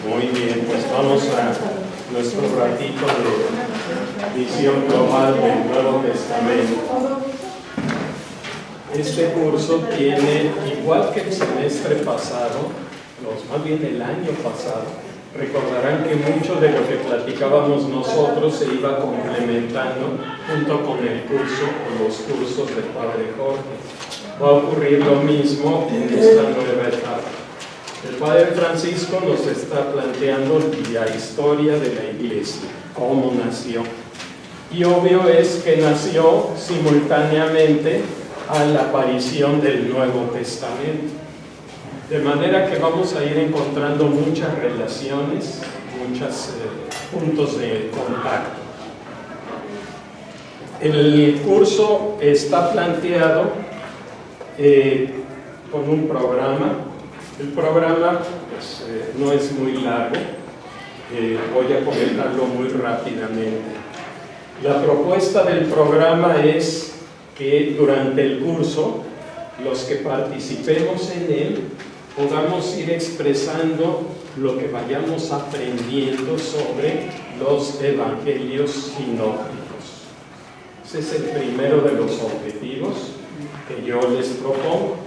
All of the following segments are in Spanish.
Muy bien, pues vamos a nuestro ratito de visión global del Nuevo Testamento. Este curso tiene, igual que el semestre pasado, más bien el año pasado, recordarán que mucho de lo que platicábamos nosotros se iba complementando junto con el curso o los cursos del Padre Jorge. Va a ocurrir lo mismo en esta nueva etapa. El Padre Francisco nos está planteando la historia de la Iglesia, cómo nació. Y obvio es que nació simultáneamente a la aparición del Nuevo Testamento. De manera que vamos a ir encontrando muchas relaciones, muchos puntos de contacto. El curso está planteado con un programa. El programa pues, no es muy largo, voy a comentarlo muy rápidamente. La propuesta del programa es que durante el curso, los que participemos en él, podamos ir expresando lo que vayamos aprendiendo sobre los evangelios sinópticos. Ese es el primero de los objetivos que yo les propongo,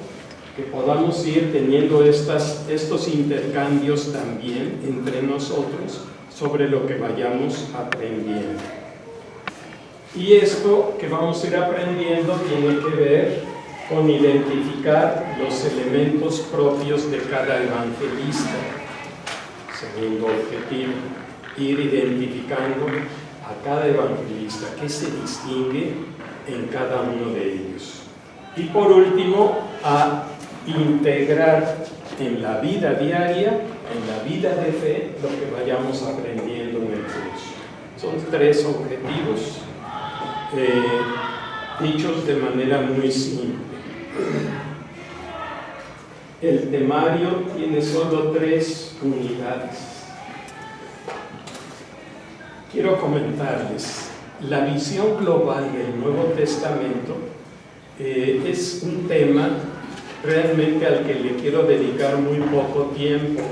que podamos ir teniendo estos intercambios también entre nosotros sobre lo que vayamos aprendiendo. Y esto que vamos a ir aprendiendo tiene que ver con identificar los elementos propios de cada evangelista. Segundo objetivo, ir identificando a cada evangelista, qué se distingue en cada uno de ellos. Y por último, a integrar en la vida diaria, en la vida de fe, lo que vayamos aprendiendo en el curso. Son 3 objetivos dichos de manera muy simple. El temario tiene solo 3 unidades. Quiero comentarles, la visión global del Nuevo Testamento es un tema realmente al que le quiero dedicar muy poco tiempo,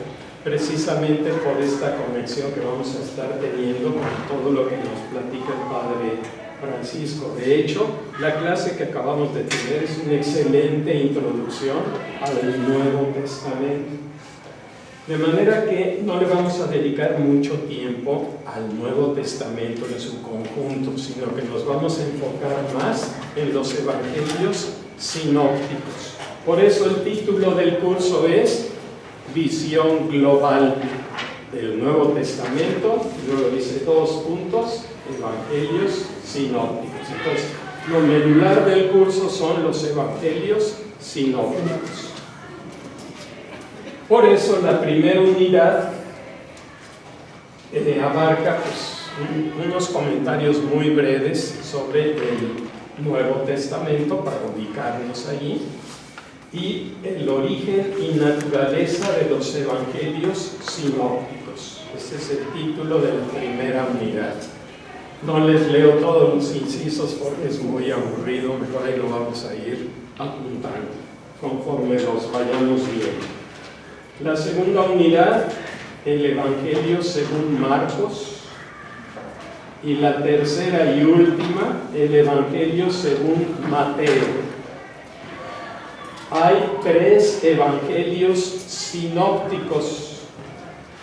precisamente por esta conexión que vamos a estar teniendo con todo lo que nos platica el Padre Francisco. De hecho, la clase que acabamos de tener es una excelente introducción al Nuevo Testamento. De manera que no le vamos a dedicar mucho tiempo al Nuevo Testamento en su conjunto, sino que nos vamos a enfocar más en los evangelios sinópticos. Por eso el título del curso es Visión Global del Nuevo Testamento, y luego dice 2 puntos, Evangelios sinópticos. Entonces, lo medular del curso son los evangelios sinópticos. Por eso la primera unidad abarca pues, unos comentarios muy breves sobre el Nuevo Testamento para ubicarnos allí, y el origen y naturaleza de los evangelios sinópticos. Este es el título de la primera unidad. No les leo todos los incisos porque es muy aburrido, mejor ahí lo vamos a ir apuntando conforme los vayamos viendo. La segunda unidad, el Evangelio según Marcos, y la tercera y última, el Evangelio según Mateo. Hay 3 evangelios sinópticos.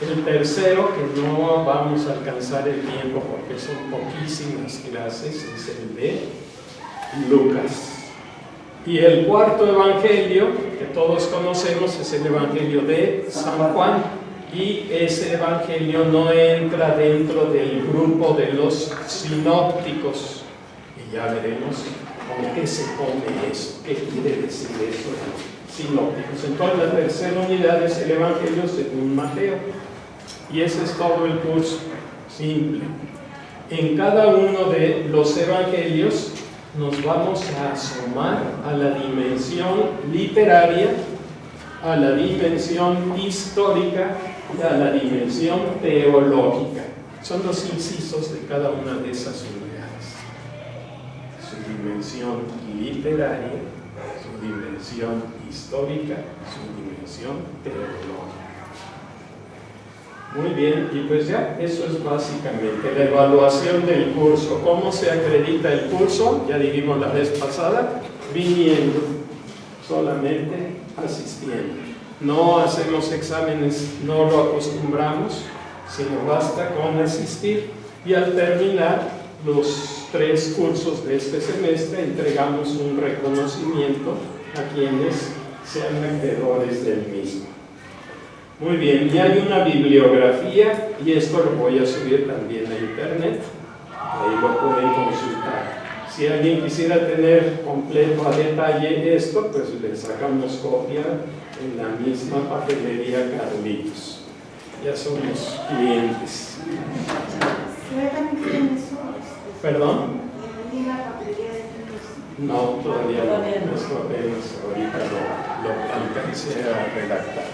El tercero, que no vamos a alcanzar el tiempo porque son poquísimas clases, es el de Lucas. Y el cuarto evangelio, que todos conocemos, es el Evangelio de San Juan. Y ese evangelio no entra dentro del grupo de los sinópticos. Y ya veremos con qué se come eso, qué quiere decir eso, sinópticos. Entonces la tercera unidad es el Evangelio según Mateo. Y ese es todo el curso, simple. En cada uno de los evangelios nos vamos a asomar a la dimensión literaria, a la dimensión histórica y a la dimensión teológica. Son los incisos de cada una de esas unidades. Su dimensión literaria, su dimensión histórica, su dimensión teológica. Muy bien, y pues ya, eso es básicamente la evaluación del curso. ¿Cómo se acredita el curso? Ya dijimos la vez pasada, viniendo, solamente asistiendo. No hacemos exámenes, no lo acostumbramos, sino basta con asistir. Y al terminar los 3 cursos de este semestre, entregamos un reconocimiento a quienes sean acreedores del mismo. Muy bien, y hay una bibliografía, y esto lo voy a subir también a internet, ahí lo pueden consultar. Si alguien quisiera tener completo a detalle esto, pues le sacamos copia en la misma papelería Carlitos. Ya somos clientes. ¿Perdón? No, todavía no. Esto apenas ahorita lo alcancé a redactar.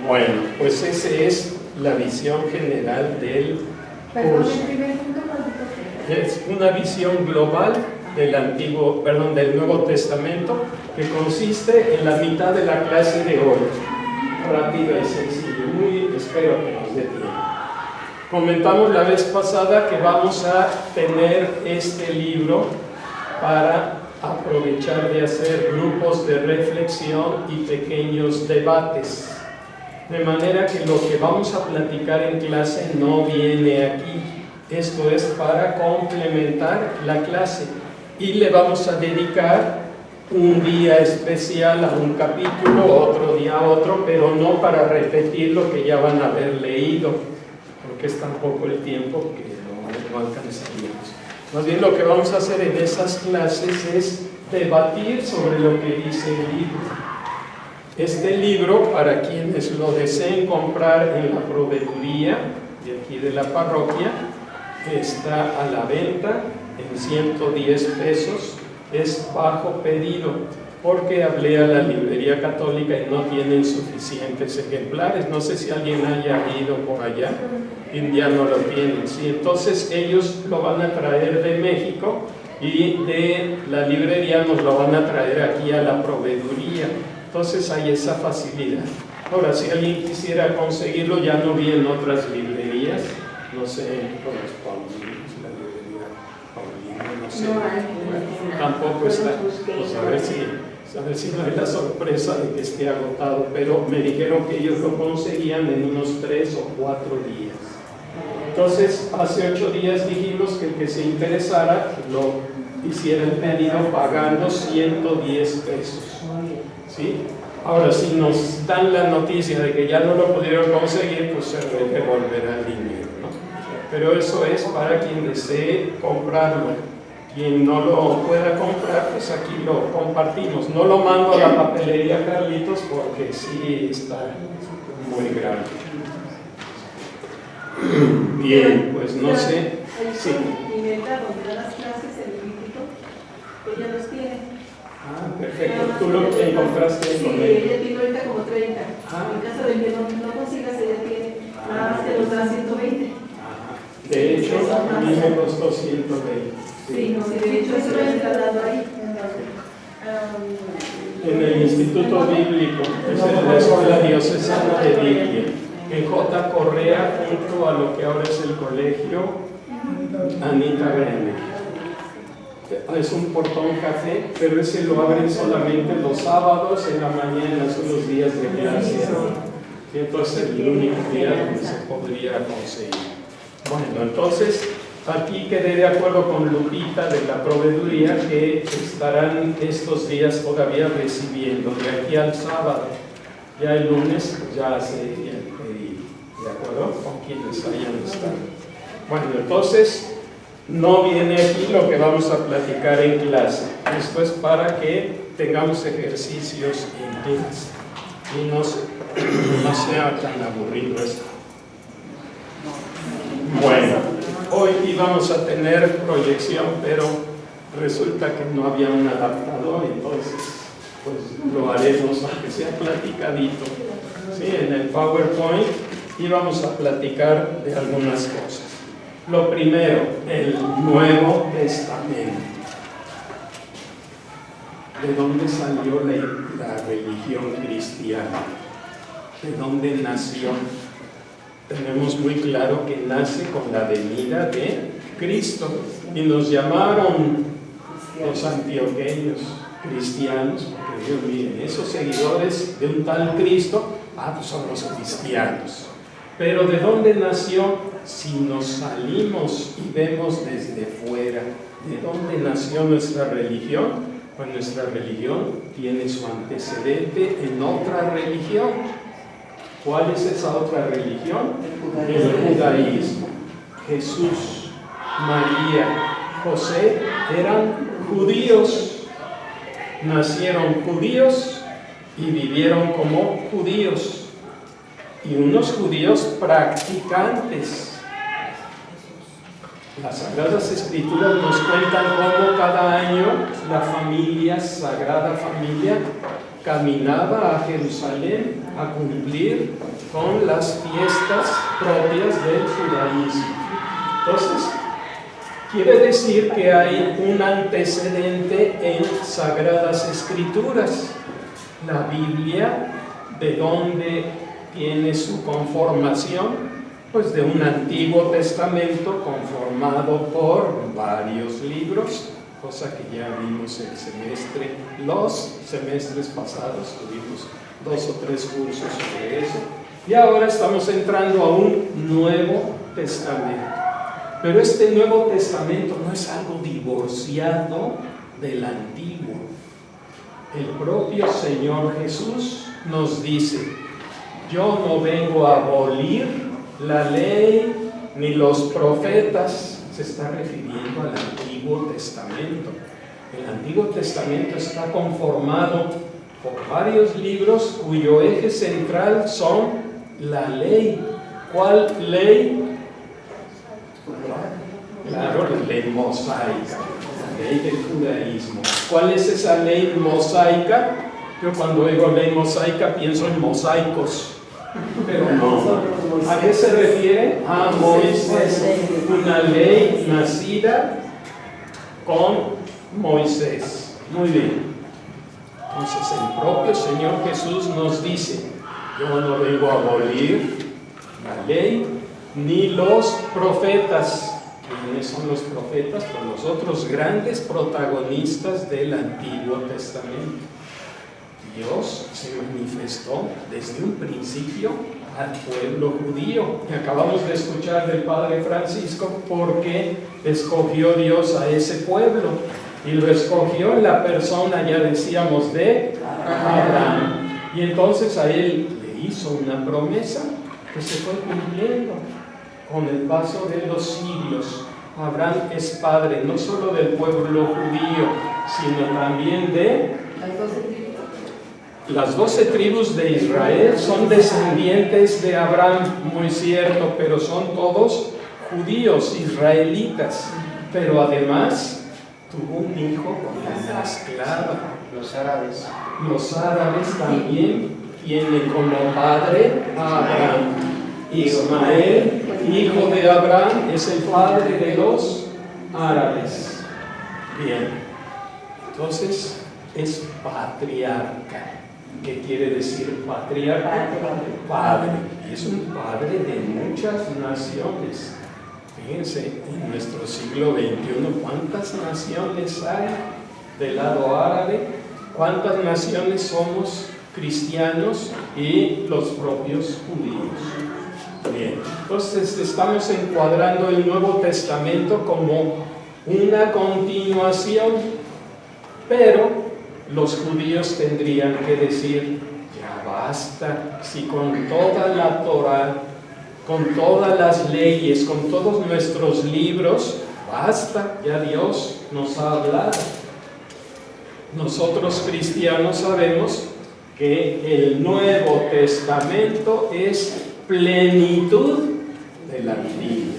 Bueno, pues esa es la visión general del curso. Es una visión global del Nuevo Testamento, que consiste en la mitad de la clase de hoy. Rápido y sencillo. Espero que nos dé tiempo. Comentamos la vez pasada que vamos a tener este libro para aprovechar de hacer grupos de reflexión y pequeños debates. De manera que lo que vamos a platicar en clase no viene aquí. Esto es para complementar la clase. Y le vamos a dedicar un día especial a un capítulo, otro día a otro, pero no para repetir lo que ya van a haber leído, porque es tan poco el tiempo que no alcanzaríamos. Más bien lo que vamos a hacer en esas clases es debatir sobre lo que dice el libro. Este libro, para quienes lo deseen comprar en la proveeduría de aquí de la parroquia, está a la venta en 110 pesos, es bajo pedido, porque hablé a la librería católica y no tienen suficientes ejemplares. No sé si alguien haya ido por allá y ya no lo tienen. Sí, entonces ellos lo van a traer de México y de la librería nos lo van a traer aquí a la proveeduría. Entonces hay esa facilidad. Ahora, si alguien quisiera conseguirlo, ya no vi en otras librerías, no sé, con los Paulinos, la librería Paulina, no sé, bueno, tampoco está. Pues a ver si no hay la sorpresa de que esté agotado, pero me dijeron que ellos lo conseguían en unos 3 o 4 días. Entonces, hace 8 días dijimos que el que se interesara lo hiciera el pedido pagando 110 pesos. ¿Sí? Ahora, si nos dan la noticia de que ya no lo pudieron conseguir, pues se devolverá el dinero, ¿no? Pero eso es para quien desee comprarlo. Quien no lo pueda comprar, pues aquí lo compartimos. No lo mando a la papelería Carlitos porque sí está muy grande. Bien, pues no sé. Sí. Donde dan las clases, el librito, ella los tiene. Ah, perfecto. ¿Tú lo encontraste en Sí, ella tiene ahorita como 30. En caso de que no consigas, ella tiene. Nada más te los da 120. De hecho, a mí me costó 120. Sí, no, de hecho, eso lo he instalado ahí. En el Instituto Bíblico, es en la Escuela Diocesana de Biblia, en J. Correa, junto a lo que ahora es el colegio Anita Grene. Es un portón café, pero ese lo abren solamente los sábados en la mañana, son los días de clase. Y entonces el único día donde se podría conseguir. Bueno, entonces aquí quedé de acuerdo con Lupita de la proveeduría que estarán estos días todavía recibiendo de aquí al sábado. Ya el lunes ya se pedí, ¿de acuerdo? Con quienes hayan estado. Bueno, entonces no viene aquí lo que vamos a platicar en clase. Esto es para que tengamos ejercicios en clase y no sea tan aburrido esto. Bueno, hoy íbamos a tener proyección, pero resulta que no había un adaptador, entonces pues lo haremos aunque sea platicadito. Sí, en el PowerPoint íbamos a platicar de algunas cosas. Lo primero, el Nuevo Testamento. ¿De dónde salió la religión cristiana? ¿De dónde nació? tenemos muy claro que nace con la venida de Cristo. Y nos llamaron los antioqueños cristianos, porque Dios, miren, esos seguidores de un tal Cristo, pues son los cristianos. Pero ¿de dónde nació? Si nos salimos y vemos desde fuera, ¿de dónde nació nuestra religión? Pues nuestra religión tiene su antecedente en otra religión. ¿Cuál es esa otra religión? El judaísmo. Jesús, María, José eran judíos. Nacieron judíos y vivieron como judíos. Y unos judíos practicantes. Las Sagradas Escrituras nos cuentan cómo cada año la familia, Sagrada Familia, caminaba a Jerusalén a cumplir con las fiestas propias del judaísmo. Entonces, quiere decir que hay un antecedente en Sagradas Escrituras. La Biblia, ¿de dónde tiene su conformación? Pues de un Antiguo Testamento conformado por varios libros, cosa que ya vimos los semestres pasados, tuvimos 2 o 3 cursos sobre eso, y ahora estamos entrando a un Nuevo Testamento. Pero este Nuevo Testamento no es algo divorciado del Antiguo. El propio Señor Jesús nos dice: yo no vengo a abolir la ley ni los profetas. Se está refiriendo al Antiguo Testamento. El Antiguo Testamento está conformado por varios libros cuyo eje central son la ley. ¿Cuál ley? Claro, la ley mosaica, la ley del judaísmo. ¿Cuál es esa ley mosaica? Yo cuando oigo ley mosaica pienso en mosaicos, pero no. ¿A qué se refiere? A Moisés, una ley nacida con Moisés. Muy bien. Entonces el propio Señor Jesús nos dice: yo no vengo a abolir la ley ni los profetas. ¿Quiénes son los profetas? Pues los otros grandes protagonistas del Antiguo Testamento. Dios se manifestó desde un principio al pueblo judío. Y acabamos de escuchar del Padre Francisco por qué escogió Dios a ese pueblo. Y lo escogió en la persona, ya decíamos, de Abraham. Y entonces a él le hizo una promesa que se fue cumpliendo con el paso de los siglos. Abraham es padre no solo del pueblo judío, sino también de las 12 tribus de Israel. Son descendientes de Abraham, muy cierto, pero son todos judíos, israelitas. Pero además tuvo un hijo con una esclava. Los árabes también tienen como padre a Abraham. Ismael, hijo de Abraham, es el padre de los árabes. Bien, entonces es patriarca. ¿Qué quiere decir patriarca? Padre. Y es un padre de muchas naciones. Fíjense, en nuestro siglo XXI, ¿cuántas naciones hay del lado árabe? ¿Cuántas naciones somos cristianos y los propios judíos? Bien, entonces estamos encuadrando el Nuevo Testamento como una continuación, pero los judíos tendrían que decir: ya basta, si con toda la Torá, con todas las leyes, con todos nuestros libros, basta, ya Dios nos ha hablado. Nosotros cristianos sabemos que el Nuevo Testamento es plenitud del Antiguo.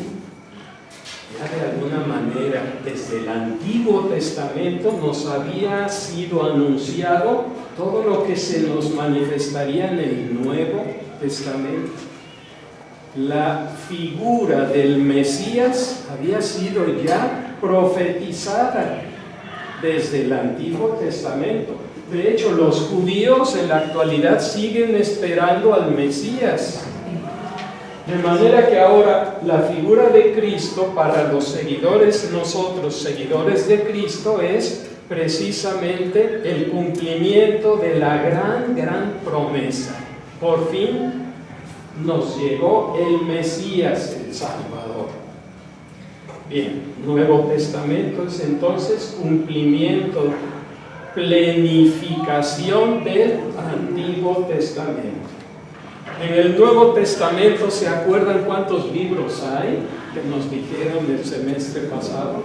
Ya de alguna manera, desde el Antiguo Testamento nos había sido anunciado todo lo que se nos manifestaría en el Nuevo Testamento. La figura del Mesías había sido ya profetizada desde el Antiguo Testamento. De hecho, los judíos en la actualidad siguen esperando al Mesías. De manera que ahora la figura de Cristo para los seguidores, nosotros seguidores de Cristo, es precisamente el cumplimiento de la gran promesa. Por fin nos llegó el Mesías, el Salvador. Bien, Nuevo Testamento es entonces cumplimiento, plenificación del Antiguo Testamento. En el Nuevo Testamento, ¿se acuerdan cuántos libros hay que nos dijeron el semestre pasado?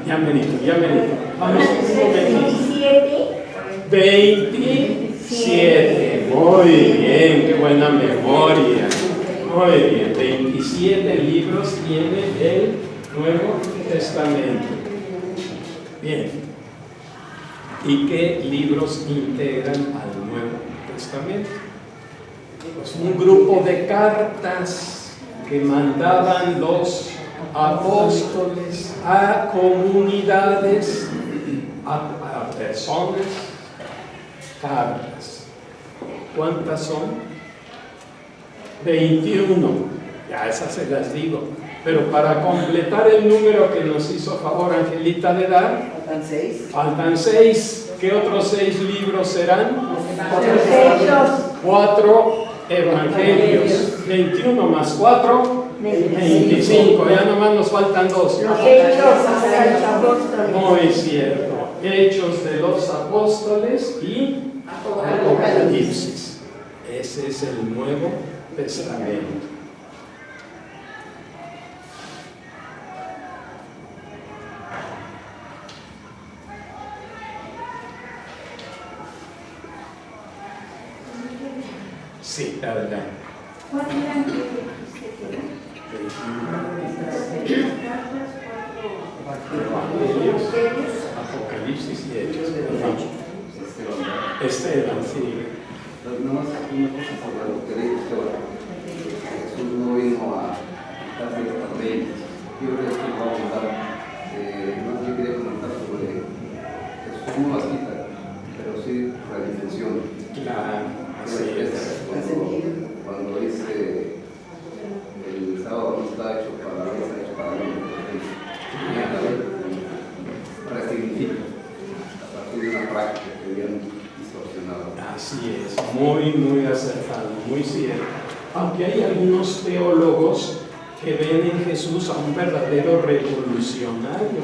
Ya me dijo. Vamos un momentito. 27. Muy bien, qué buena memoria. Muy bien, 27 libros tiene el Nuevo Testamento. Bien. ¿Y qué libros integran al Nuevo Testamento? Pues un grupo de cartas que mandaban los apóstoles a comunidades, a personas, cartas. ¿Cuántas son? 21. Ya esas se las digo. Pero para completar el número que nos hizo favor Angelita de dar, faltan 6. ¿Qué otros 6 libros serán? 4 evangelios. 21 más 4, 25. Ya nomás nos faltan 2. Muy cierto. Hechos de los Apóstoles y Apocalipsis. Ese es el Nuevo Testamento. Sí, adelante. Apocalipsis y Hechos. Esteban, sí. Nada más una cosa sobre lo que dijo Esteban. Jesús no vino a quitarse estas leyes. Yo creo que esto va a abundar. Más bien quería comentar sobre Jesús no las quita, pero sí redimensiona. Claro. Así es. Cuando dice el sábado no está hecho para la ley, está hecho para mí, resignifica a partir de una práctica que habían distorsionado. Así es, muy acertado, muy cierto. Aunque hay algunos teólogos que ven en Jesús a un verdadero revolucionario.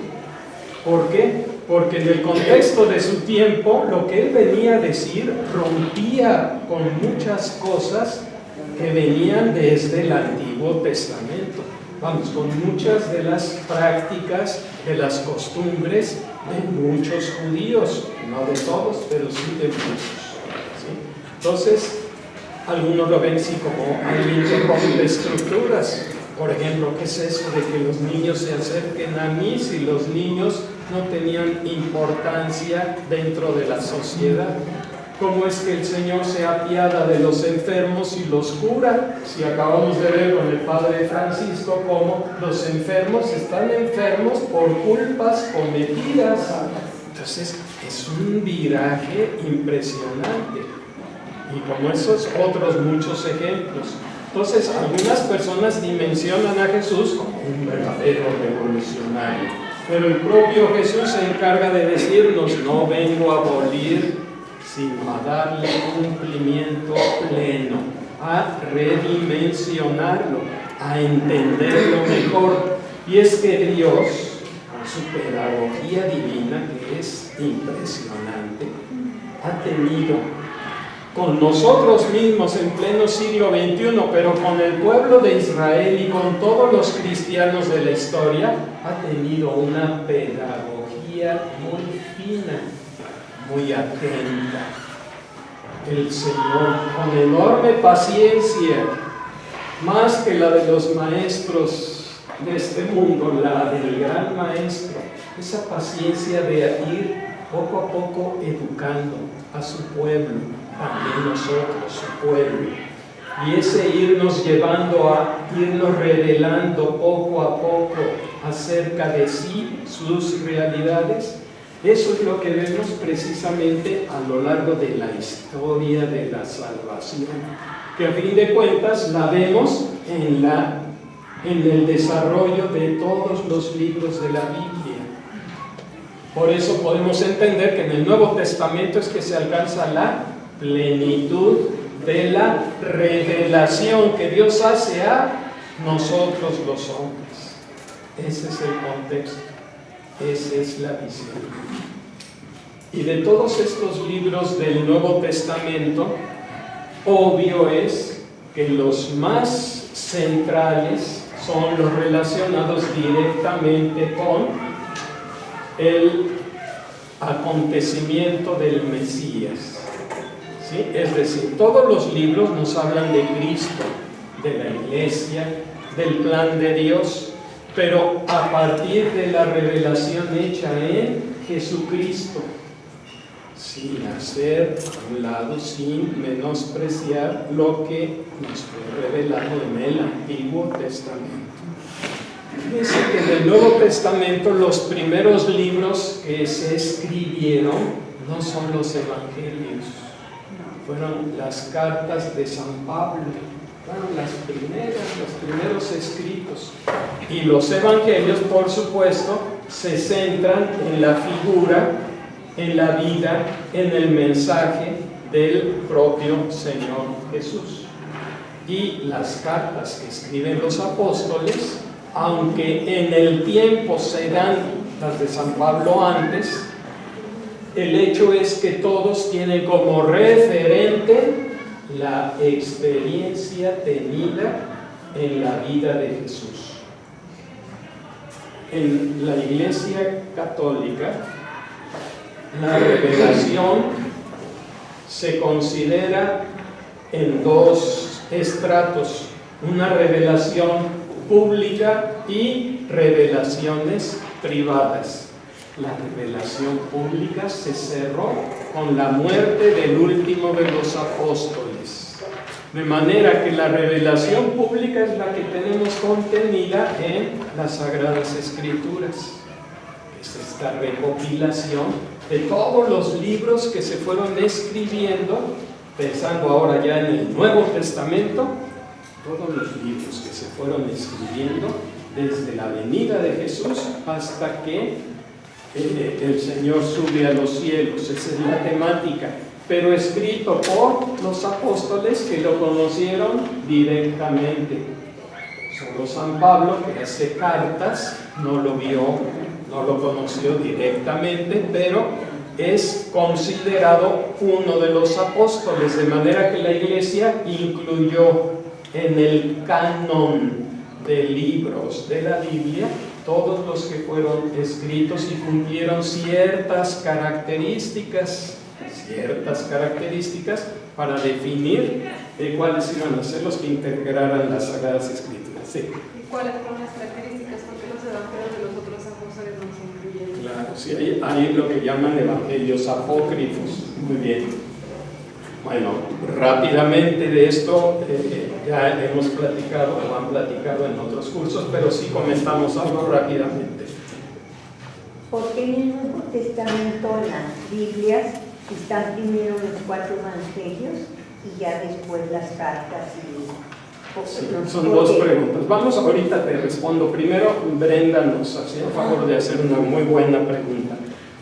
¿Por qué? Porque en el contexto de su tiempo, lo que él venía a decir rompía con muchas cosas que venían desde el Antiguo Testamento. Vamos, con muchas de las prácticas, de las costumbres de muchos judíos, no de todos, pero sí de muchos. ¿Sí? Entonces, algunos lo ven así como alguien que rompe estructuras. Por ejemplo, ¿qué es eso de que los niños se acerquen a mí si los niños no tenían importancia dentro de la sociedad? ¿Cómo es que el Señor se apiada de los enfermos y los cura? Si acabamos de ver con el Padre Francisco cómo los enfermos están enfermos por culpas cometidas. Entonces, es un viraje impresionante. Y como esos otros muchos ejemplos. Entonces, algunas personas dimensionan a Jesús como un verdadero revolucionario. Pero el propio Jesús se encarga de decirnos, no vengo a abolir, sino a darle cumplimiento pleno, a redimensionarlo, a entenderlo mejor. Y es que Dios, con su pedagogía divina, que es impresionante, ha tenido con nosotros mismos en pleno siglo XXI, pero con el pueblo de Israel y con todos los cristianos de la historia, ha tenido una pedagogía muy fina, muy atenta. El Señor, con enorme paciencia, más que la de los maestros de este mundo, la del gran maestro, esa paciencia de ir poco a poco educando a su pueblo, también nosotros, su pueblo, y ese irnos llevando a irnos revelando poco a poco acerca de sí, sus realidades, Eso es lo que vemos precisamente a lo largo de la historia de la salvación, que a fin de cuentas la vemos en el desarrollo de todos los libros de la Biblia. Por eso podemos entender que en el Nuevo Testamento es que se alcanza la plenitud de la revelación que Dios hace a nosotros los hombres. Ese es el contexto, esa es la visión. Y de todos estos libros del Nuevo Testamento, obvio es que los más centrales son los relacionados directamente con el acontecimiento del Mesías. ¿Sí? Es decir, todos los libros nos hablan de Cristo, de la Iglesia, del plan de Dios, pero a partir de la revelación hecha en Jesucristo, sin hacer a un lado, sin menospreciar lo que nos fue revelado en el Antiguo Testamento. Dice que en el Nuevo Testamento los primeros libros que se escribieron no son los evangelios, fueron las cartas de San Pablo, fueron los primeros escritos. Y los evangelios, por supuesto, se centran en la figura, en la vida, en el mensaje del propio Señor Jesús. Y las cartas que escriben los apóstoles, aunque en el tiempo se dan las de San Pablo antes, el hecho es que todos tienen como referente la experiencia tenida en la vida de Jesús. En la Iglesia Católica, la revelación se considera en dos estratos: una revelación pública y revelaciones privadas. La revelación pública se cerró con la muerte del último de los apóstoles, de manera que la revelación pública es la que tenemos contenida en las Sagradas Escrituras. Es esta recopilación de todos los libros que se fueron escribiendo, pensando ahora ya en el Nuevo Testamento, todos los libros que se fueron escribiendo desde la venida de Jesús hasta que el Señor sube a los cielos. Esa es la temática, pero escrito por los apóstoles que lo conocieron directamente. Solo San Pablo, que hace cartas, no lo vio, no lo conoció directamente, pero es considerado uno de los apóstoles, de manera que la Iglesia incluyó en el canon de libros de la Biblia todos los que fueron escritos y cumplieron ciertas características para definir cuáles iban a ser los que integraran las Sagradas Escrituras. Sí. ¿Y cuáles fueron las características? ¿Por qué los evangelios de los otros apóstoles no se incluyeron? Claro, sí, hay lo que llaman evangelios apócrifos. Muy bien. Bueno, rápidamente de esto ya hemos platicado o han platicado en otros cursos, pero sí comentamos algo rápidamente. Porque en el Nuevo Testamento, en las Biblias, están primero los 4 evangelios y ya después las cartas Sí, son dos preguntas. Vamos, ahorita te respondo. Primero, Brenda nos hacía el favor de hacer una muy buena pregunta.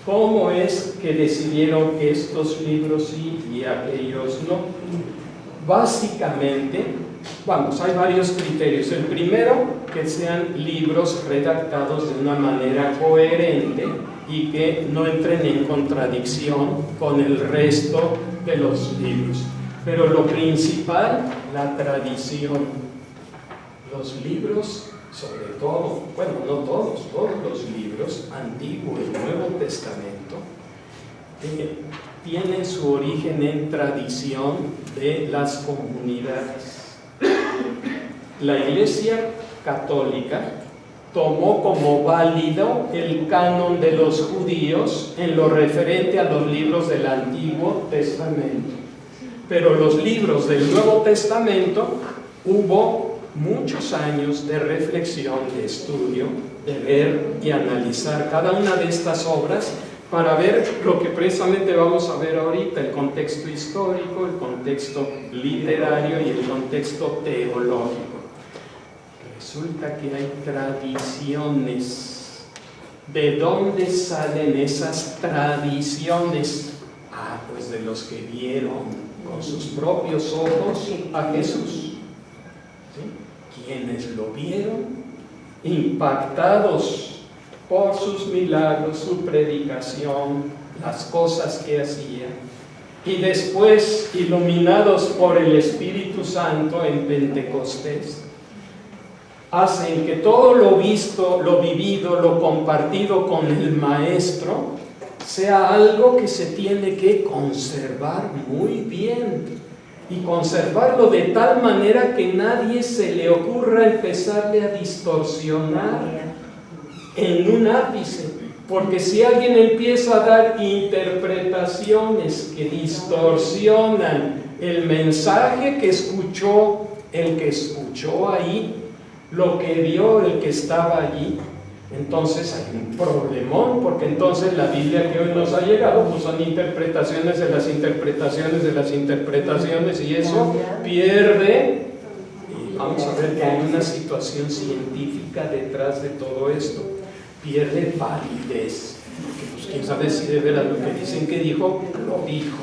¿Cómo es que decidieron que estos libros sí y aquellos no? Básicamente, hay varios criterios. El primero, que sean libros redactados de una manera coherente y que no entren en contradicción con el resto de los libros. Pero lo principal, la tradición. Los libros, sobre todo, no todos los libros, Antiguo y Nuevo Testamento, tienen su origen en tradición de las comunidades. La Iglesia Católica tomó como válido el canon de los judíos en lo referente a los libros del Antiguo Testamento. Pero los libros del Nuevo Testamento hubo muchos años de reflexión, de estudio, de ver y analizar cada una de estas obras para ver lo que precisamente vamos a ver ahorita, el contexto histórico, el contexto literario y el contexto teológico. Resulta que hay tradiciones. ¿De dónde salen esas tradiciones? Ah, pues de los que vieron con sus propios ojos a Jesús. ¿Sí? Quienes lo vieron, impactados por sus milagros, su predicación, las cosas que hacía, y después iluminados por el Espíritu Santo en Pentecostés, hacen que todo lo visto, lo vivido, lo compartido con el Maestro sea algo que se tiene que conservar muy bien y conservarlo de tal manera que nadie se le ocurra empezarle a distorsionar en un ápice, porque si alguien empieza a dar interpretaciones que distorsionan el mensaje que escuchó el que escuchó ahí, lo que vio el que estaba allí, entonces hay un problemón, porque entonces la Biblia que hoy nos ha llegado pues son interpretaciones de las interpretaciones de las interpretaciones, y eso pierde. Y vamos a ver que hay una situación científica detrás de todo esto, pierde validez, porque pues quién sabe si de veras lo que dicen que dijo, lo dijo.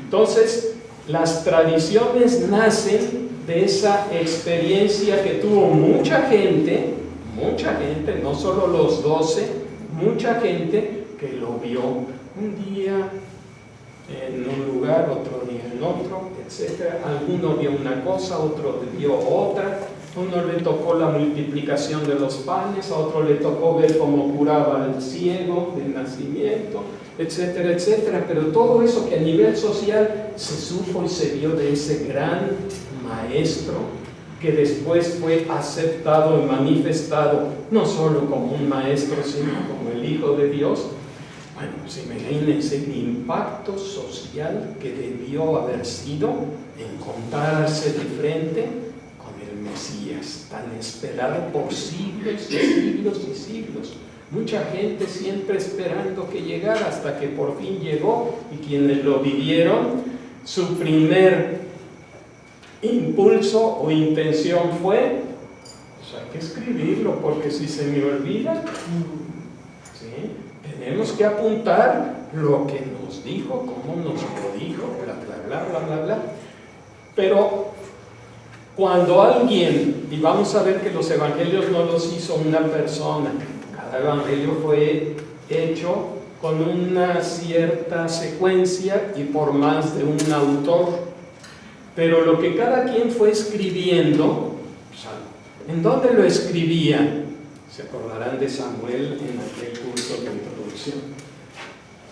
Entonces las tradiciones nacen de esa experiencia que tuvo mucha gente, no solo los 12, mucha gente que lo vio un día en un lugar, otro día en otro, etc. Alguno vio una cosa, otro vio otra. A uno le tocó la multiplicación de los panes, a otro le tocó ver cómo curaba al ciego de nacimiento, etcétera, etcétera. Pero todo eso que a nivel social se supo y se vio de ese gran Maestro, que después fue aceptado y manifestado no solo como un Maestro, sino como el Hijo de Dios. Bueno, pues imagínense el impacto social que debió haber sido encontrarse de frente con el Mesías, tan esperado por siglos y siglos y siglos. Mucha gente siempre esperando que llegara, hasta que por fin llegó, y quienes lo vivieron, su primer impulso o intención fue, pues hay que escribirlo, porque si se me olvida, ¿sí? Tenemos que apuntar lo que nos dijo, cómo nos lo dijo, bla, bla, bla, bla, bla, bla. Pero cuando alguien, y vamos a ver que los evangelios no los hizo una persona, cada evangelio fue hecho con una cierta secuencia y por más de un autor. Pero lo que cada quien fue escribiendo, ¿en dónde lo escribía? Se acordarán de Samuel en aquel curso de introducción.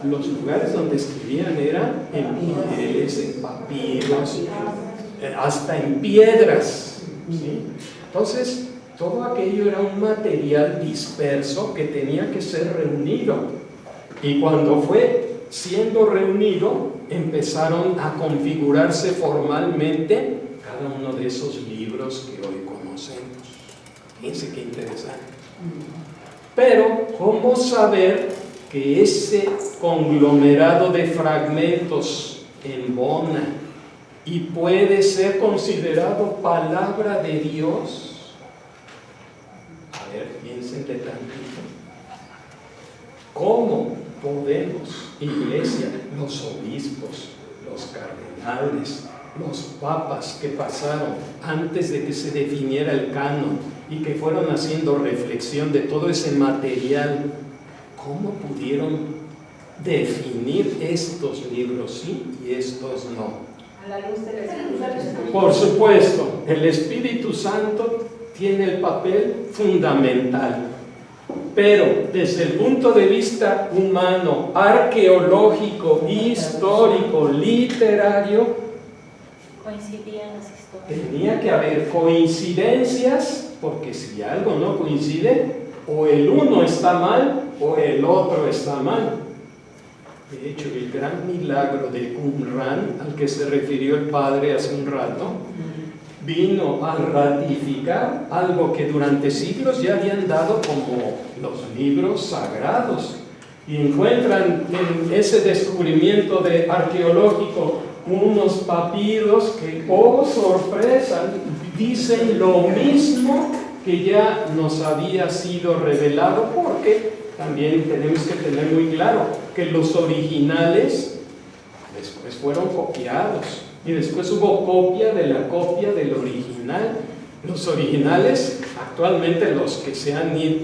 Los lugares donde escribían eran en pieles, en papiros, hasta en piedras, ¿sí? Entonces, todo aquello era un material disperso que tenía que ser reunido. Y cuando fue siendo reunido, empezaron a configurarse formalmente cada uno de esos libros que hoy conocemos. Fíjense qué interesante. Pero, ¿cómo saber que ese conglomerado de fragmentos embona y puede ser considerado palabra de Dios? A ver, piénsenle tantito. ¿Cómo podemos, iglesia, los obispos, los cardenales, los papas que pasaron antes de que se definiera el canon y que fueron haciendo reflexión de todo ese material, cómo pudieron definir estos libros sí y estos no? A la luz del Espíritu Santo. Por supuesto, el Espíritu Santo tiene el papel fundamental. Pero desde el punto de vista humano, arqueológico, histórico, literario, coincidían las historias. Tenía que haber coincidencias, porque si algo no coincide, o el uno está mal o el otro está mal. De hecho, el gran milagro de Qumran, al que se refirió el padre hace un rato, vino a ratificar algo que durante siglos ya habían dado como los libros sagrados. y encuentran en ese descubrimiento arqueológico unos papiros que, oh sorpresa, dicen lo mismo que ya nos había sido revelado, porque también tenemos que tener muy claro que los originales después fueron copiados y después hubo copia de la copia del original. Los originales actualmente, los que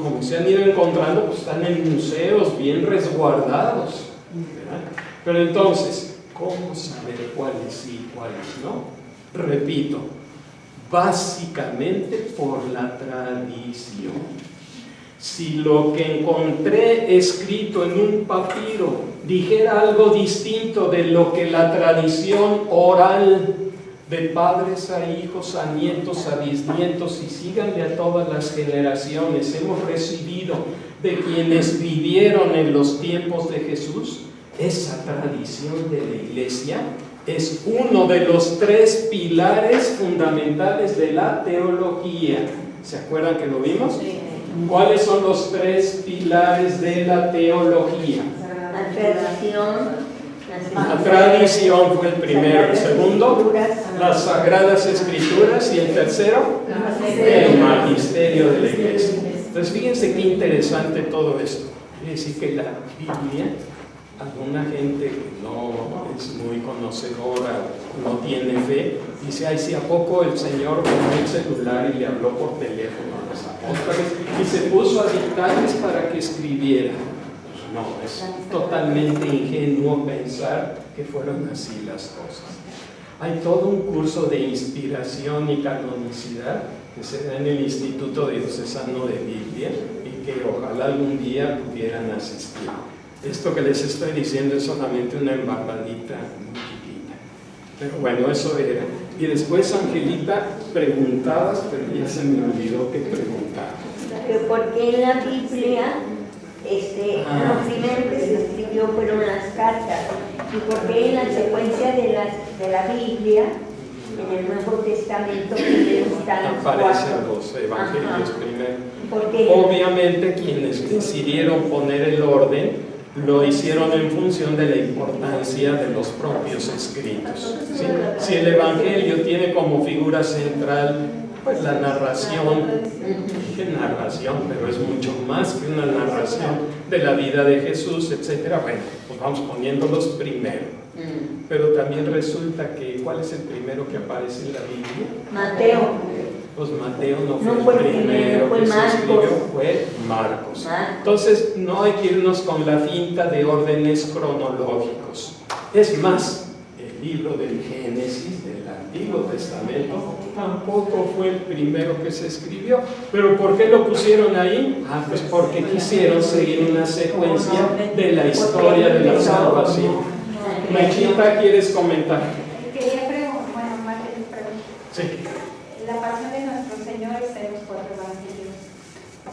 como se han ido encontrando, pues están en museos bien resguardados, ¿verdad? Pero entonces, ¿cómo saber cuáles sí y cuáles no? Repito, básicamente por la tradición. Si lo que encontré escrito en un papiro dijera algo distinto de lo que la tradición oral de padres a hijos, a nietos, a bisnietos, y síganle a todas las generaciones, hemos recibido de quienes vivieron en los tiempos de Jesús, esa tradición de la Iglesia es uno de los 3 pilares fundamentales de la teología. ¿Se acuerdan que lo vimos? Sí. ¿Cuáles son los 3 pilares de la teología? La tradición. La tradición fue el primero, el segundo, las Sagradas Escrituras, y el tercero, el magisterio de la Iglesia. Entonces fíjense qué interesante todo esto. Quiere decir que la Biblia, alguna gente que no es muy conocedora, no tiene fe, dice, ay, si a poco el Señor tomó el celular y le habló por teléfono a los apóstoles y se puso a dictarles para que escribieran. No, es totalmente ingenuo pensar que fueron así las cosas. Hay todo un curso de inspiración y canonicidad que se da en el Instituto Diocesano de Biblia y que ojalá algún día pudieran asistir. Esto que les estoy diciendo es solamente una embarradita muy chiquita. Pero bueno, eso era. Y después, Angelita, preguntabas, pero ya se me olvidó que preguntaba. ¿Por qué en la Biblia lo primero que se escribió fueron las cartas? ¿Y por qué en la secuencia de la Biblia, en el Nuevo Testamento, están aparecen los evangelios primero? Porque obviamente quienes decidieron poner el orden lo hicieron en función de la importancia de los propios escritos, ¿sí? Si el evangelio tiene como figura central pues la narración, dije narración, pero es mucho más que una narración de la vida de Jesús, etcétera. Bueno, pues vamos poniéndolos primero. Pero también resulta que, ¿cuál es el primero que aparece en la Biblia? Mateo. Pues Mateo no No fue fue el primero fue que se Marcos. escribió, fue Marcos. Entonces no hay que irnos con la finta de órdenes cronológicos. Es más, el libro del Génesis, del Antiguo Testamento, tampoco fue el primero que se escribió. ¿Pero por qué lo pusieron ahí? Pues porque quisieron seguir una secuencia de la historia de la salvación. Mechita, ¿quieres comentar? Quería preguntar, bueno, más que preguntar. Sí. La pasión de nuestro Señor está en los 4 evangelios.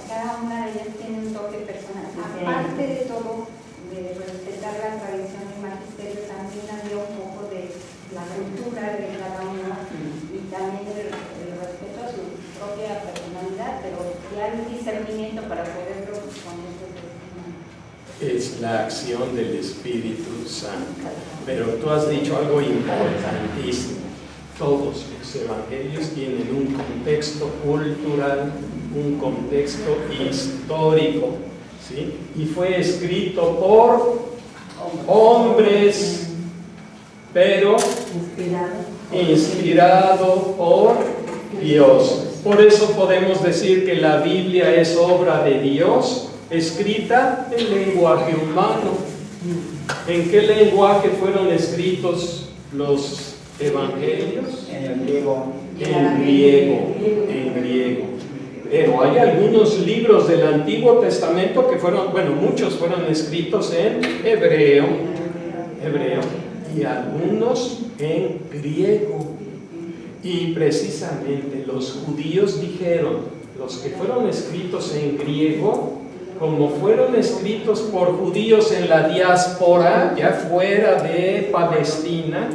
Cada una de ellas tiene un toque personal. Aparte de todo, de respetar la tradición del magisterio, también había un poco de la cultura de cada uno y también el respeto a su propia personalidad, pero ya hay un discernimiento para poderlo poner desde Es la acción del Espíritu Santo. Pero tú has dicho algo importantísimo. Todos los evangelios tienen un contexto cultural, un contexto histórico, ¿sí? Y fue escrito por hombres, pero inspirado por Dios. Por eso podemos decir que la Biblia es obra de Dios, escrita en lenguaje humano. ¿En qué lenguaje fueron escritos los evangelios? En griego. En griego. Pero hay algunos libros del Antiguo Testamento que fueron, bueno, muchos fueron escritos en hebreo, y algunos en griego. Y precisamente los judíos dijeron, los que fueron escritos en griego como fueron escritos por judíos en la diáspora, ya fuera de Palestina,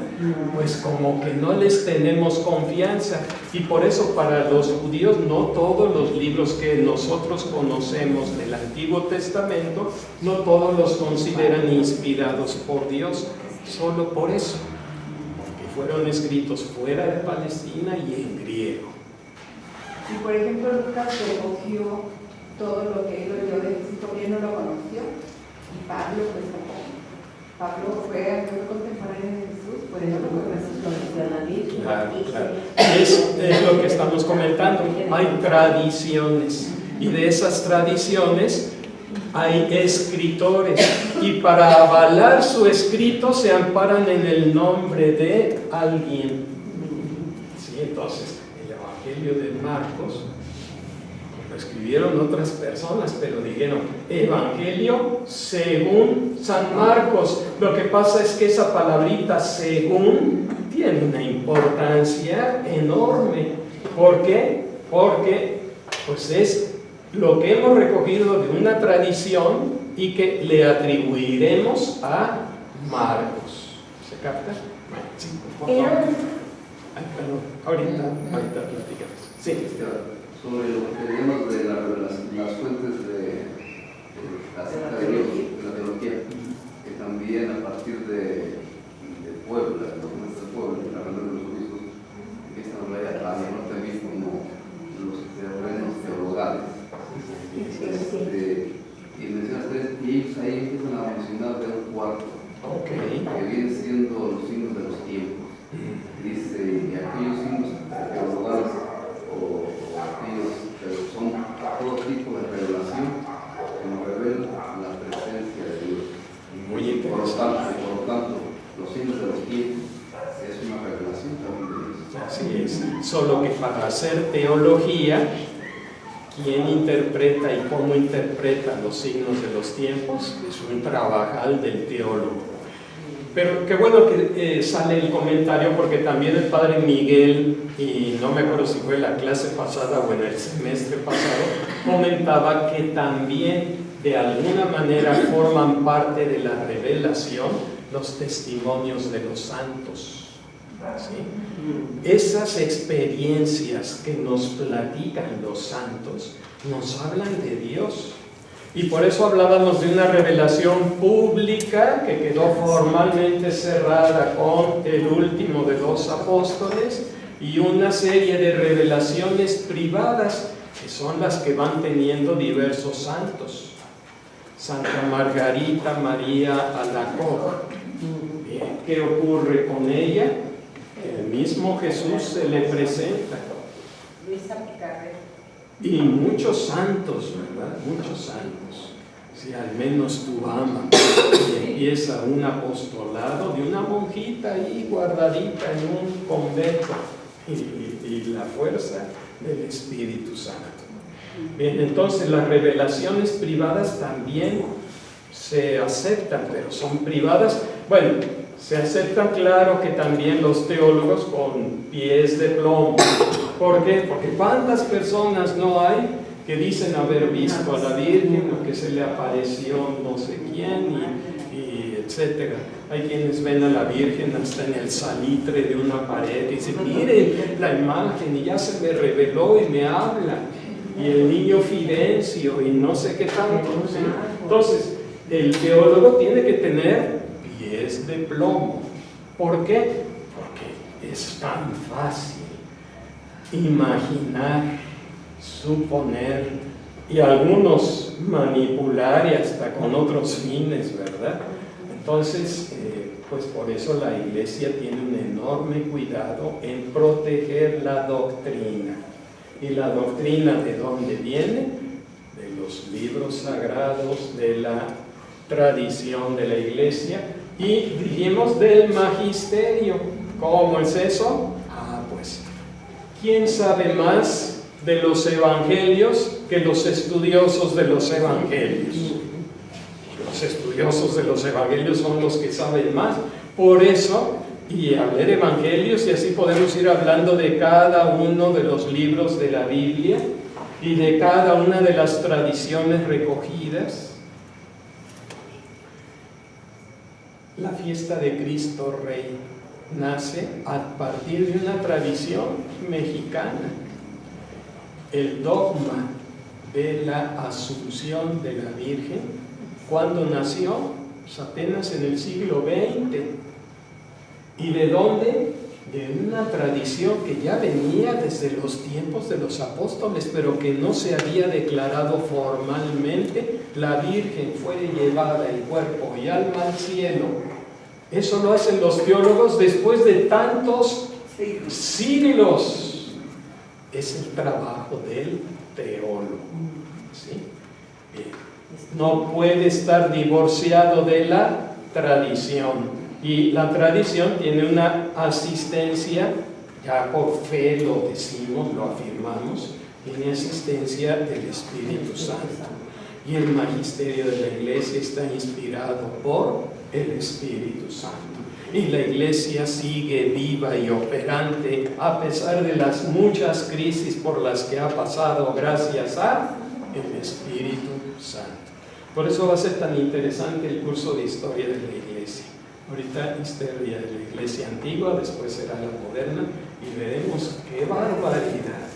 pues como que no les tenemos confianza. Y por eso para los judíos no todos los libros que nosotros conocemos del Antiguo Testamento, no todos los consideran inspirados por Dios, solo por eso, porque fueron escritos fuera de Palestina y en griego. Y por ejemplo, Lucas recogió todo lo que él oyó de Jesús, porque él no lo conoció. Y Pablo, pues tampoco. Pablo fue contemporáneo de Jesús, por eso Jesús conoció a la Virgen. Claro, claro. Es lo que estamos comentando. Hay tradiciones, y de esas tradiciones hay escritores, y para avalar su escrito se amparan en el nombre de alguien. Sí, entonces el Evangelio de Marcos lo escribieron otras personas, pero dijeron Evangelio según San Marcos. Lo que pasa es que esa palabrita según tiene una importancia enorme. ¿Por qué? Porque pues es lo que hemos recogido de una tradición y que le atribuiremos a Marcos. ¿Se capta? Sí, por favor. Ay, perdón, ahorita platicamos. Sí. Sobre lo que tenemos de las fuentes de la secta de Dios, de la teología, que también a partir de Puebla, los maestros de Puebla, la reunión de los obispos, empiezan a hablar también, ¿no? También como los terrenos teologales. Y mencionas tres, y ellos ahí empiezan a mencionar de un cuarto, que viene siendo los signos de los tiempos. Dice, y aquellos signos teologales o aquellos que son todo tipo de revelación que nos revelan la presencia de Dios. Muy interesante. Por lo tanto, los signos de los tiempos es una revelación también de Dios. Así es, solo que para hacer teología, ¿quién interpreta y cómo interpreta los signos de los tiempos? Es un trabajal del teólogo. Pero qué bueno que sale el comentario, porque también el padre Miguel, y no me acuerdo si fue en la clase pasada o en el semestre pasado, comentaba que también de alguna manera forman parte de la revelación los testimonios de los santos. ¿Sí? Esas experiencias que nos platican los santos nos hablan de Dios. Y por eso hablábamos de una revelación pública que quedó formalmente cerrada con el último de los apóstoles, y una serie de revelaciones privadas que son las que van teniendo diversos santos. Santa Margarita María Alacoque. Bien, ¿qué ocurre con ella? El mismo Jesús se le presenta. Luisa Picarrero. Y muchos santos, ¿verdad? Muchos santos. Si al menos tú amas, y empieza un apostolado de una monjita ahí guardadita en un convento, y la fuerza del Espíritu Santo. Bien, entonces las revelaciones privadas también se aceptan, pero son privadas. Bueno, se aceptan, claro, que también los teólogos con pies de plomo. ¿Por qué? Porque ¿cuántas personas no hay que dicen haber visto a la Virgen, o que se le apareció no sé quién, y etcétera? Hay quienes ven a la Virgen hasta en el salitre de una pared y dicen, miren la imagen, y ya se me reveló y me habla, y el niño Fidencio y no sé qué tanto, ¿sí? Entonces el teólogo tiene que tener pies de plomo. ¿Por qué? Porque es tan fácil imaginar, suponer, y algunos manipular, y hasta con otros fines, ¿verdad? Entonces, pues por eso la Iglesia tiene un enorme cuidado en proteger la doctrina. ¿Y la doctrina de dónde viene? De los libros sagrados, de la tradición de la Iglesia, y dijimos del magisterio. ¿Cómo es eso? Pues ¿quién sabe más de los evangelios que los estudiosos de los evangelios? Los estudiosos de los evangelios son los que saben más. Por eso, y a leer evangelios, y así podemos ir hablando de cada uno de los libros de la Biblia, y de cada una de las tradiciones recogidas, la fiesta de Cristo Rey nace a partir de una tradición mexicana. El dogma de la Asunción de la Virgen, cuando nació, pues apenas en el siglo XX. ¿Y de dónde? De una tradición que ya venía desde los tiempos de los apóstoles, pero que no se había declarado formalmente. La Virgen fue llevada en cuerpo y alma al cielo. Eso lo hacen los teólogos después de tantos siglos. Es el trabajo del teólogo, ¿sí? No puede estar divorciado de la tradición. Y la tradición tiene una asistencia, ya por fe lo decimos, lo afirmamos, tiene asistencia del Espíritu Santo. Y el magisterio de la Iglesia está inspirado por el Espíritu Santo. Y la Iglesia sigue viva y operante a pesar de las muchas crisis por las que ha pasado gracias a el Espíritu Santo. Por eso va a ser tan interesante el curso de Historia de la Iglesia. Ahorita historia de la Iglesia antigua, después será la moderna, y veremos qué barbaridad.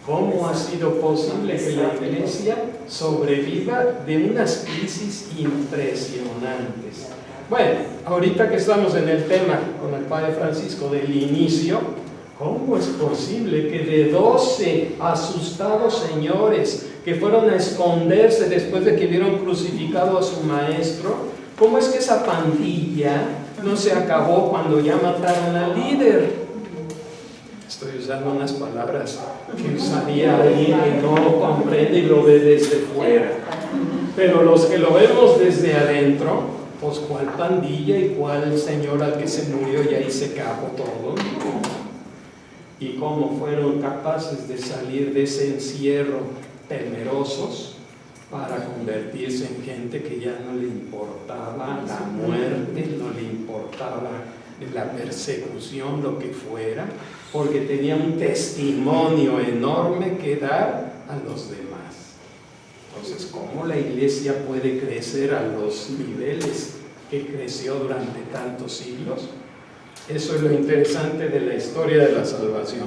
¿Cómo ha sido posible que la Iglesia sobreviva de unas crisis impresionantes? Bueno, ahorita que estamos en el tema con el Padre Francisco del inicio, ¿cómo es posible que de 12 asustados señores que fueron a esconderse después de que vieron crucificado a su maestro, cómo es que esa pandilla no se acabó cuando ya mataron al líder? Estoy usando unas palabras que usaría alguien que no comprende y lo ve desde fuera. Pero los que lo vemos desde adentro, pues cuál pandilla y cuál señor al que se murió y ahí se acabó todo. Y cómo fueron capaces de salir de ese encierro temerosos para convertirse en gente que ya no le importaba la muerte, no le importaba la persecución, lo que fuera, porque tenía un testimonio enorme que dar a los demás. Entonces, ¿cómo la Iglesia puede crecer a los niveles que creció durante tantos siglos? Eso es lo interesante de la historia de la salvación.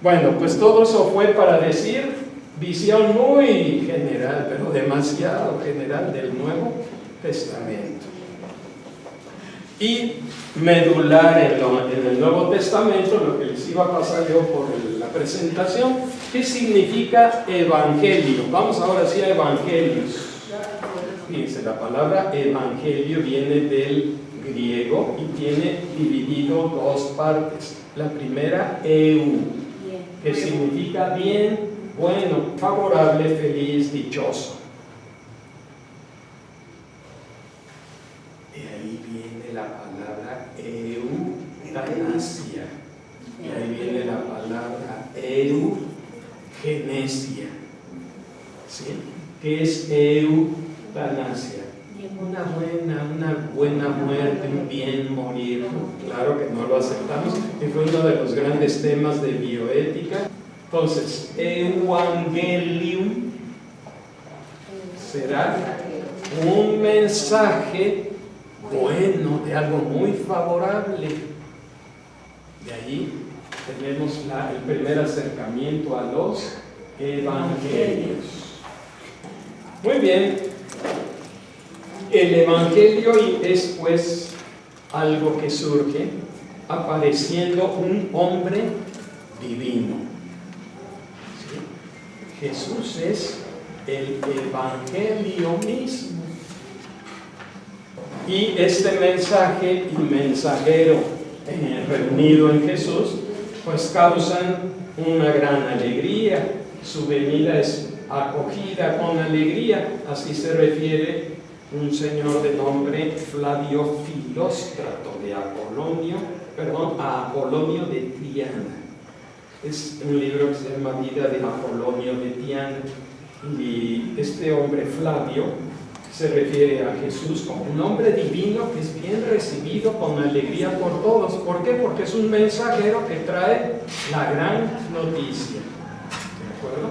Bueno, pues todo eso fue para decir visión muy general, pero demasiado general del Nuevo Testamento. Y medular en el Nuevo Testamento, lo que les iba a pasar yo por la presentación, ¿qué significa evangelio? Vamos ahora sí a evangelios. Fíjense, la palabra evangelio viene del griego y tiene dividido dos partes. La primera, eu, que significa bien, bueno, favorable, feliz, dichoso. Y ahí viene la palabra eutanasia. Y ahí viene la palabra eugenesia. ¿Sí? ¿Qué es eutanasia? Una buena muerte, un bien morir. Claro que no lo aceptamos. Y fue uno de los grandes temas de bioética. Entonces, evangelium será un mensaje bueno, de algo muy favorable. De ahí tenemos el primer acercamiento a los evangelios. Muy bien, el evangelio es pues algo que surge apareciendo un hombre divino. Jesús es el evangelio mismo. Y este mensaje y mensajero reunido en Jesús, pues causan una gran alegría. Su venida es acogida con alegría. Así se refiere un señor de nombre Flavio Filóstrato a Apolonio de Tiana. Es un libro que se llama Vida de Apolonio de Tiana. Y este hombre Flavio se refiere a Jesús como un hombre divino que es bien recibido con alegría por todos. ¿Por qué? Porque es un mensajero que trae la gran noticia. ¿De acuerdo?